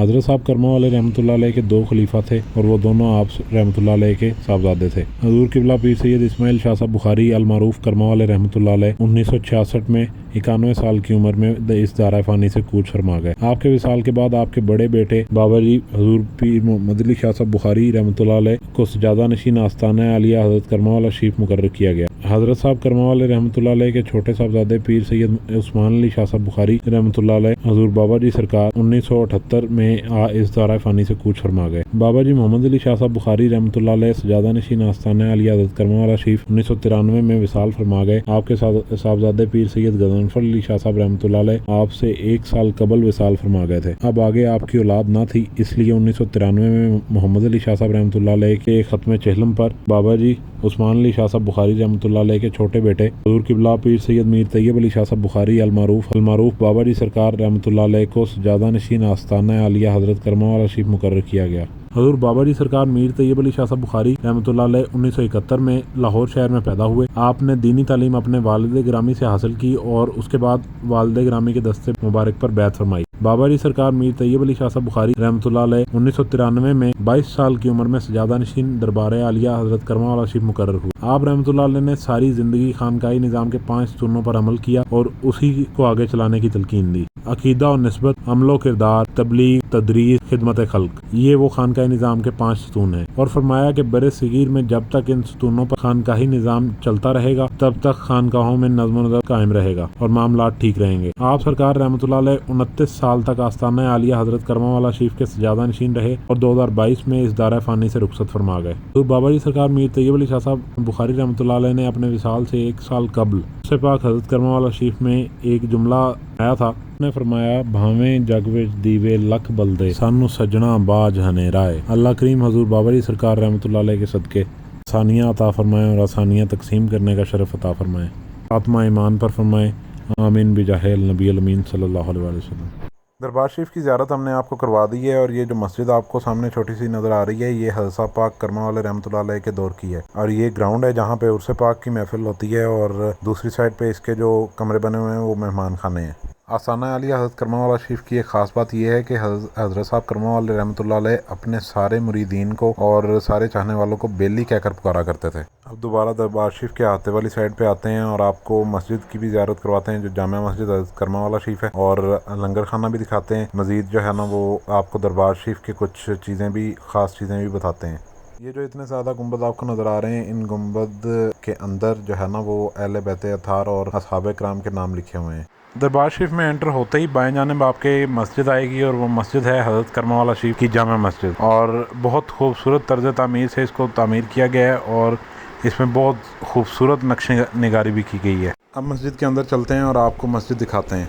حضرت صاحب کرما والے رحمۃ اللہ علیہ کے 2 خلیفہ تھے اور وہ دونوں آپ رحمۃ اللہ علیہ کے صاحبزادے تھے۔ حضور قبلہ پیر سید اسماعیل شاہ صاحب بخاری المعروف کرما والے رحمۃ اللہ علیہ 1966 میں 91 سال کی عمر میں اس دارہ فانی سے کوچ فرما گئے۔ آپ کے وصال کے بعد آپ کے بڑے بیٹے بابا جی حضور پیر محمد علی شاہ صاحب بخاری رحمۃ اللہ علیہ کو سجادہ نشین آستانہ عالیہ حضرت کرما والا شریف مقرر کیا گیا۔ حضرت صاحب کرما والے رحمۃ اللہ علیہ کے چھوٹے صاحبزادے پیر سید عثمان علی شاہ صاحب بخاری رحمۃ اللہ علیہ حضور بابا جی سرکار 1978 میں اس دارہ فانی سے کوچ فرما گئے۔ بابا جی محمد علی شاہ صاحب بخاری رحمۃ اللہ علیہ سجادہ نشین آستانہ عالیہ حضرت کرما والا شریف 1993 میں وصال فرما گئے۔ آپ کے صاحبزادے پیر سید غضنفر علی شاہ صاحب رحمۃ اللہ علیہ آپ سے 1 سال قبل وصال فرما گئے تھے۔ اب آگے آپ کی اولاد نہ تھی، اس لیے 1993 میں محمد علی شاہ صاحب رحمۃ اللہ علیہ کے ختم چہلم پر بابا جی عثمان علی شاہ صاحب بخاری رحمۃ اللہ علیہ کے چھوٹے بیٹے حضور قبلہ پیر سید میر طیب علی شاہ صاحب بخاری المعروف بابا جی سرکار رحمۃ اللہ علیہ کو سجادہ نشین آستانہ عالیہ حضرت کرما والا شریف مقرر کیا گیا۔ حضور بابا جی سرکار میر طیب علی شاہ صاحب بخاری رحمۃ اللہ علیہ 1971 میں لاہور شہر میں پیدا ہوئے۔ آپ نے دینی تعلیم اپنے والد گرامی سے حاصل کی اور اس کے بعد والد گرامی کے دستے مبارک پر بیعت فرمائی۔ بابا جی سرکار میر طیب علی شاہ صاحب بخاری رحمۃ اللہ علیہ 1993 میں 22 سال کی عمر میں سجادہ نشین دربار عالیہ حضرت کرما والا شریف مقرر ہوئے۔ آپ رحمۃ اللہ علیہ نے ساری زندگی خانقاہی نظام کے 5 ستونوں پر عمل کیا اور اسی کو آگے چلانے کی تلقین دی۔ عقیدہ و نسبت، عمل و کردار، تبلیغ، تدریس، خدمت خلق، یہ وہ خانقاہی نظام کے 5 ستون ہیں، اور فرمایا کہ برِ صغیر میں جب تک ان ستونوں پر خانقاہی نظام چلتا رہے گا تب تک خانقاہوں میں نظم و نسق قائم رہے گا اور معاملات ٹھیک رہیں گے۔ آپ سرکار رحمۃ اللہ علیہ 29 سال تک آستانہ عالیہ حضرت کرما والا شریف کے سجادہ نشین رہے اور 2022 میں اس دارہ فانی سے رخصت فرما گئے۔ تو بابا جی سرکار میر طیب علی شاہ صاحب بخاری رحمۃ اللہ علیہ نے اپنے وصال سے 1 سال قبل سے پاک حضرت کرما والا شریف میں ایک جملہ آیا تھا، نے فرمایا بھاویں جگ وچ دیوے لکھ بلدے سانو سجنا باج ہنے رائے۔ اللہ کریم حضور بابا جی سرکار رحمۃ اللہ علیہ کے صدقے آسانیاں عطا فرمائیں اور آسانیاں تقسیم کرنے کا شرف عطا فرمائیں۔ خاتمہ ایمان پر فرمائیں، آمین بجاہ النبی الامین صلی اللہ علیہ وسلم۔ دربار شریف کی زیارت ہم نے آپ کو کروا دی ہے، اور یہ جو مسجد آپ کو سامنے چھوٹی سی نظر آ رہی ہے یہ حضرت صاحب پاک کرما والے رحمۃ اللہ علیہ کے دور کی ہے، اور یہ گراؤنڈ ہے جہاں پہ عرس پاک کی محفل ہوتی ہے، اور دوسری سائڈ پہ اس کے جو کمرے بنے ہوئے ہیں وہ مہمان خانے ہیں۔ آستانہ عالیہ حضرت کرما والا شریف کی ایک خاص بات یہ ہے کہ حضرت صاحب کرما والے رحمۃ اللہ علیہ اپنے سارے مریدین کو اور سارے چاہنے والوں کو بیلی کہہ کر پکارا کرتے تھے۔ اب دوبارہ دربار شریف کے آتے والی سائڈ پہ آتے ہیں اور آپ کو مسجد کی بھی زیارت کرواتے ہیں جو جامع مسجد حضرت کرما والا شریف ہے، اور لنگر خانہ بھی دکھاتے ہیں۔ مزید جو ہے نا وہ آپ کو دربار شریف کے کچھ چیزیں بھی، خاص چیزیں بھی بتاتے ہیں۔ یہ جو اتنے زیادہ گنبد آپ کو نظر آ رہے ہیں، ان گنبد کے اندر جو ہے نا وہ اہل بیت اطہار اور اصحاب کرام کے نام لکھے ہوئے ہیں۔ دربار شریف میں انٹر ہوتے ہی بائیں جانب آپ کے مسجد آئے گی، اور وہ مسجد ہے حضرت کرما والا شریف کی جامع مسجد، اور بہت خوبصورت طرز تعمیر سے اس کو تعمیر کیا گیا ہے، اور اس میں بہت خوبصورت نقش نگاری بھی کی گئی ہے۔ اب مسجد کے اندر چلتے ہیں اور آپ کو مسجد دکھاتے ہیں۔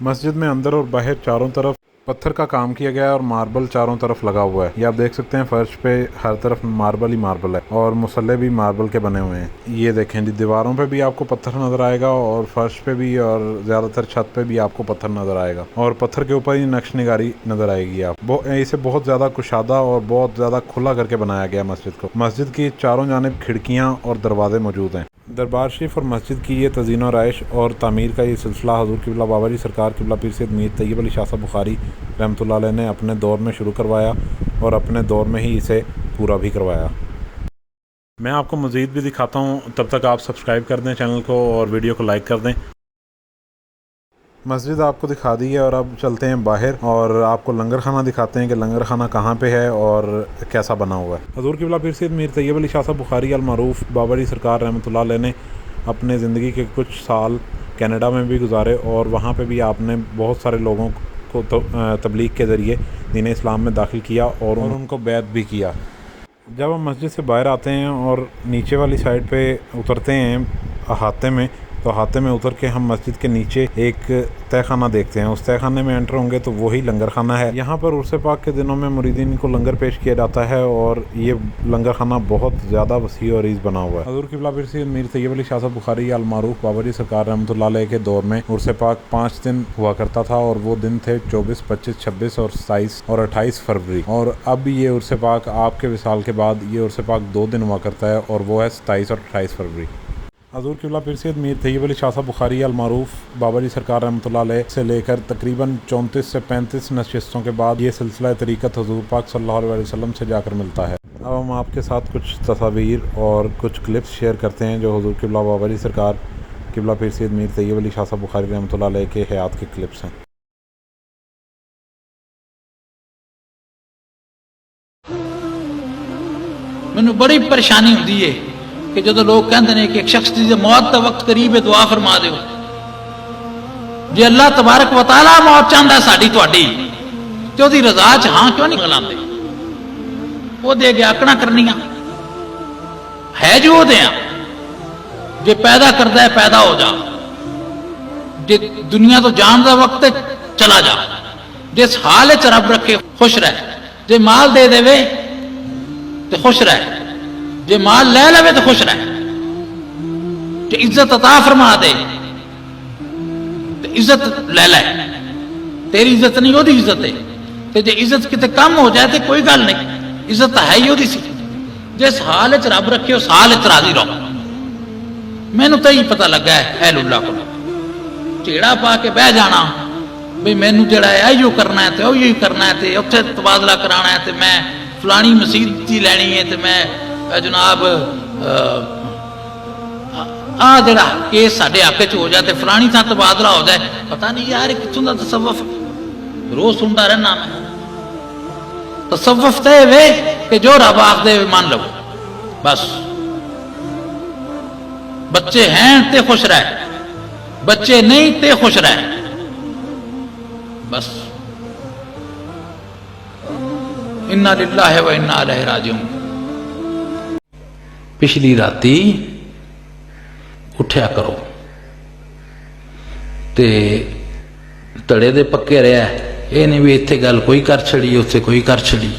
مسجد میں اندر اور باہر چاروں طرف پتھر کا کام کیا گیا ہے اور ماربل چاروں طرف لگا ہوا ہے۔ یہ آپ دیکھ سکتے ہیں فرش پہ ہر طرف ماربل ہی ماربل ہے، اور مصلے بھی ماربل کے بنے ہوئے ہیں۔ یہ دیکھیں جی، دیواروں پہ بھی آپ کو پتھر نظر آئے گا، اور فرش پہ بھی، اور زیادہ تر چھت پہ بھی آپ کو پتھر نظر آئے گا، اور پتھر کے اوپر ہی نقش نگاری نظر آئے گی۔ آپ اسے بہت زیادہ کشادہ اور بہت زیادہ کھلا کر کے بنایا گیا مسجد کو۔ مسجد کی چاروں جانب کھڑکیاں اور دروازے موجود ہیں۔ دربار شریف اور مسجد کی یہ تزئین و آرائش اور تعمیر کا یہ سلسلہ حضور قبلہ بابا جی سرکار قبلہ پیر سید میر طیب علی شاہ صاحب بخاری رحمۃ اللہ علیہ نے اپنے دور میں شروع کروایا، اور اپنے دور میں ہی اسے پورا بھی کروایا۔ میں آپ کو مزید بھی دکھاتا ہوں، تب تک آپ سبسکرائب کر دیں چینل کو اور ویڈیو کو لائک کر دیں۔ مسجد آپ کو دکھا دی ہے، اور اب چلتے ہیں باہر اور آپ کو لنگر خانہ دکھاتے ہیں کہ لنگر خانہ کہاں پہ ہے اور کیسا بنا ہوا ہے۔ حضور قبلہ پیر سید میر طیب علی شاہ صاحب بخاری المعروف بابا جی سرکار رحمۃ اللہ علیہ نے اپنے زندگی کے کچھ سال کینیڈا میں بھی گزارے، اور وہاں پہ بھی آپ نے بہت سارے لوگوں کو تبلیغ کے ذریعے دین اسلام میں داخل کیا اور ان کو بیعت بھی کیا۔ جب ہم مسجد سے باہر آتے ہیں اور نیچے والی سائڈ پہ اترتے ہیں احاطے میں، تو احاطے میں اتر کے ہم مسجد کے نیچے ایک تہہ خانہ دیکھتے ہیں۔ اس تہہ خانے میں انٹر ہوں گے تو وہی لنگر خانہ ہے۔ یہاں پر عرس پاک کے دنوں میں مریدین کو لنگر پیش کیا جاتا ہے، اور یہ لنگر خانہ بہت زیادہ وسیع اور عریض بنا ہوا ہے۔ حضور قبلہ پیر سید میر طیب علی شاہ صاحب بخاری المعروف بابا جی سرکار رحمۃ اللہ علیہ کے دور میں عرس پاک 5 دن ہوا کرتا تھا، اور وہ دن تھے 24، 25، 26 اور 27 اور 28 فروری، اور اب یہ عرس پاک آپ کے وصال کے بعد یہ عرس پاک 2 دن ہوا کرتا ہے، اور وہ ہے 27 اور 28 فروری۔ حضور قبلہ پیر سید میر طیب علی شاہ صاحب بخاری المعروف بابا جی سرکار رحمۃ اللہ علیہ سے لے کر تقریباً 34 سے 35 نشستوں کے بعد یہ سلسلہ طریقت حضور پاک صلی اللہ علیہ وسلم سے جا کر ملتا ہے۔ اب ہم آپ کے ساتھ کچھ تصاویر اور کچھ کلپس شیئر کرتے ہیں جو حضور قبلہ بابا جی سرکار قبلہ پیر سید میر طیب علی شاہ صاحب بخاری رحمۃ اللہ علیہ کے حیات کے کلپس ہیں۔ مینوں بڑی پریشانی ہوندی ہے کہ جدو لوگ کہندے نے کہ ایک شخص دی موت دا وقت قریب ہے دعا فرما دیو، جی اللہ تبارک و تعالی موت چاہندا ہے ساڈی تہاڈی تے اودی رضا چ ہاں کیوں نہیں گلاندے؟ وہ دے گیا آکڑا کرنیاں ہے جو دیاں، جے پیدا کردا ہے پیدا ہو جا، جے دنیا تو جان دا وقت ہے چلا جا، جس حال وچ رب رکھے خوش رہ، جے مال دے دے تے خوش رہ، جے مال لے لے تو خوش رہ، جے عزت عطا فرما دے تے عزت لے لے، تیری عزت نہیں وہی عزت ہے، تے جے عزت کتے کم ہو جائے تے کوئی گل نہیں، عزت ہے ہی وہی سی، جس حال وچ رب رکھے اس حال وچ راضی رہو۔ مینوں تو ہی پتہ لگا ہے اہل اللہ کو چیڑا پا کے بہ جانا بھئی مینوں جڑا ہے ایو کرنا ہے تے اوہی کرنا ہے تے اوتھے تبادلہ کرانا ہے تے میں فلانی مسجد ہی لینی ہے تے میں جناب جڑا کیس ساڈے حق چ ہو جائے تے فلانی تھاں تبادلہ ہو جائے، پتہ نہیں یار کتوں دا تصوف روز سنتا رہنا میں۔ تصوف تے وے کہ جو رب آکھ دے مان لو، بس بچے ہیں تے خوش رہ، بچے نہیں تے خوش رہ، بس انا للہ و انا الیہ راجعون۔ پچھلی راتی اٹھیا کرو تے تڑے دے پکے رہا، یہ نہیں بھی اتنے گل کوئی کر چھڑی اتنے کوئی کر چھڑی،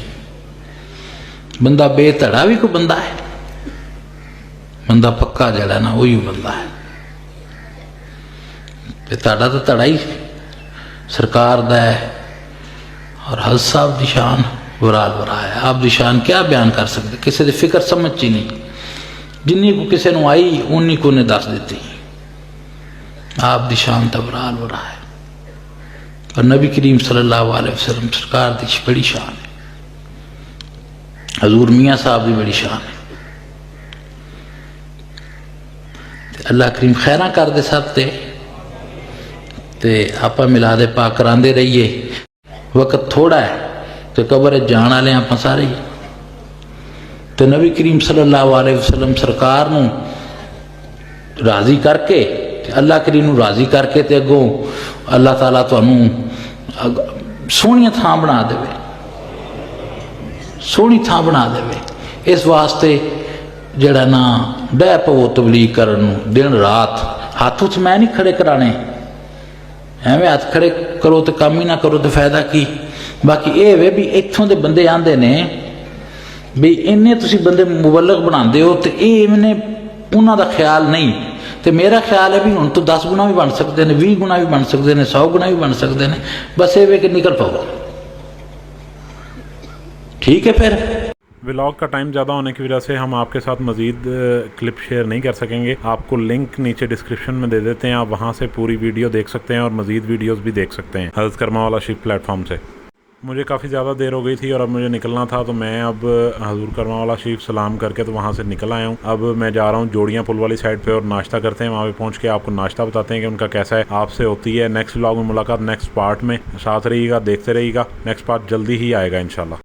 بندہ بے تڑا بھی کوئی بندہ ہے، بندہ پکا جڑا نا وہی بندہ ہے۔ تڑا تو تڑا ہی سرکار دا ہے، اور حضرت صاحب دی شان ورال ورا ہے۔ آپ دی شان کیا بیان کر سکتے، کسی دی فکر سمجھ چی نہیں، جنی کو کسی نو آئی انہی کو نے دس دیتی۔ آپ دی شان تا ورال ورا ہے، اور نبی کریم صلی اللہ علیہ وسلم سرکار دی بڑی شان ہے، حضور میاں صاحب دی بڑی شان ہے۔ اللہ کریم خیراں کر دے سب تے آپا ملاد پاک کراندے رہیے۔ وقت تھوڑا ہے تو قبر جان والے آپ سارے ہی، تو نبی کریم صلی اللہ علیہ وسلم سرکار نو راضی کر کے اللہ کریم نو راضی کر کے تے اگوں اللہ تعالیٰ تانوں سونی تھان بنا دے، سونی تھان بنا دے۔ اس واسطے جڑا نا ڈہ پو تبلیغ کرن دن رات، ہاتھ اُتھ میں نہیں کھڑے کرانے، ایویں ہاتھ کھڑے کرو تو کام ہی نہ کرو تو فائدہ کی۔ باقی اے وے بھی اتھوں دے بندے آندے نے بھی انہیں تسی بندے مبلغ بنا دے ہو تو اے انہیں انہاں دا خیال نہیں، تو میرا خیال ہے بھی ہن تو 10 گنا بھی بن سکتے ہیں، 20 گنا بھی بن سکتے ہیں، 100 گنا بھی بن سکتے ہیں، بس اے وے کہ نکل پاؤ، ٹھیک ہے۔ پھر ولاگ کا ٹائم زیادہ ہونے کی وجہ سے ہم آپ کے ساتھ مزید کلپ شیئر نہیں کر سکیں گے، آپ کو لنک نیچے ڈسکرپشن میں دے دیتے ہیں، آپ وہاں سے پوری ویڈیو دیکھ سکتے ہیں اور مزید ویڈیوز بھی دیکھ سکتے ہیں حضرت کرما والا شریف پلیٹ فارم سے۔ مجھے کافی زیادہ دیر ہو گئی تھی اور اب مجھے نکلنا تھا، تو میں اب حضور کرما والا شریف سلام کر کے تو وہاں سے نکل آیا ہوں۔ اب میں جا رہا ہوں جوڑیاں پل والی سائڈ پہ اور ناشتہ کرتے ہیں، وہاں پہ پہنچ کے آپ کو ناشتہ بتاتے ہیں کہ ان کا کیسا ہے، آپ سے ہوتی ہے نیکسٹ ولاگ میں ملاقات نیکسٹ پارٹ میں، ساتھ رہیے گا، دیکھتے رہیے گا، نیکسٹ پارٹ جلدی ہی آئے گا انشاءاللہ۔